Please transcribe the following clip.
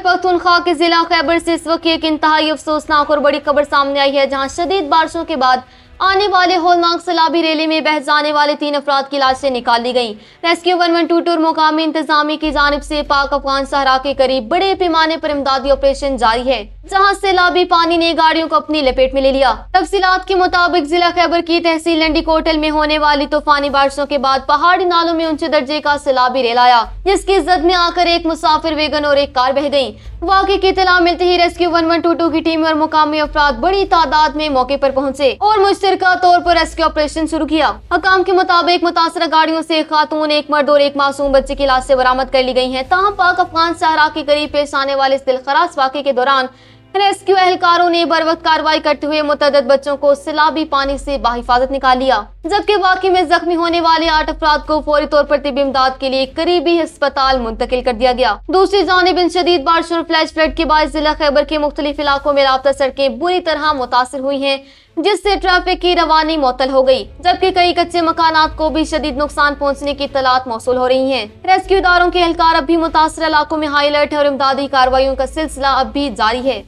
पख्तूनख्वा के जिला खैबर से इस वक्त एक इंतहाई अफसोसनाक और बड़ी खबर सामने आई है, जहां शदीद बारिशों के बाद आने वाले होलनाक सैलाबी रैली में बह जाने वाले 3 अफराद की लाशें निकाल ली गईं। रेस्क्यू 112 और मुकामी इंतजामी की जानिब से पाक अफगान सहरा के करीब बड़े पैमाने पर इमदादी ऑपरेशन जारी है, जहां सैलाबी पानी ने गाड़ियों को अपनी लपेट में ले लिया। तफसीलात के मुताबिक जिला खैबर की तहसील लंडी कोटल में होने वाली तूफानी बारिशों के बाद पहाड़ी नालों में ऊंचे दर्जे का सैलाबी रेल आया, जिसकी जद में आकर एक मुसाफिर वैगन और एक कार बह गई। वाक़े की इत्तला मिलते ही रेस्क्यू 112 की टीम और मुकामी अफराद बड़ी तादाद में मौके पर पहुंचे और मुश्तरका तौर पर रेस्क्यू ऑपरेशन शुरू किया। हकाम के मुताबिक मुतासरा गाड़ियों से एक खातून, एक मर्द और एक मासूम बच्चे की लाशें बरामद कर ली गई हैं। ताहम पाक अफगान सहरा के करीब पेश आने वाले इस दिलखरास वाक़े के दौरान रेस्क्यू एहलकारों ने बरवक्त कार्रवाई करते हुए मुतअद्दिद बच्चों को सैलाबी पानी से बाहिफाजत निकाल लिया, जबकि वाक़े में जख्मी होने वाले 8 अफराद को फौरी तौर पर तिब्बी इमदाद के लिए करीबी अस्पताल मुंतकिल कर दिया गया। दूसरी जानिब इन शदीद बारिशों और फ्लैश फ्लड के बाद जिला खैबर के मुख्तलिफ इलाकों में राब्ता सड़कें बुरी तरह मुतासिर हुई हैं, जिससे ट्रैफिक की रवानी मुअत्तल हो गई, जबकि कई कच्चे मकानात को भी शदीद नुकसान पहुंचने की इत्तलात मौसूल हो रही हैं। रेस्क्यू इदारों के एहलकार अब भी मुतासर इलाकों में हाई अलर्ट है और इमदादी कार्रवाइयों का सिलसिला अब भी जारी है।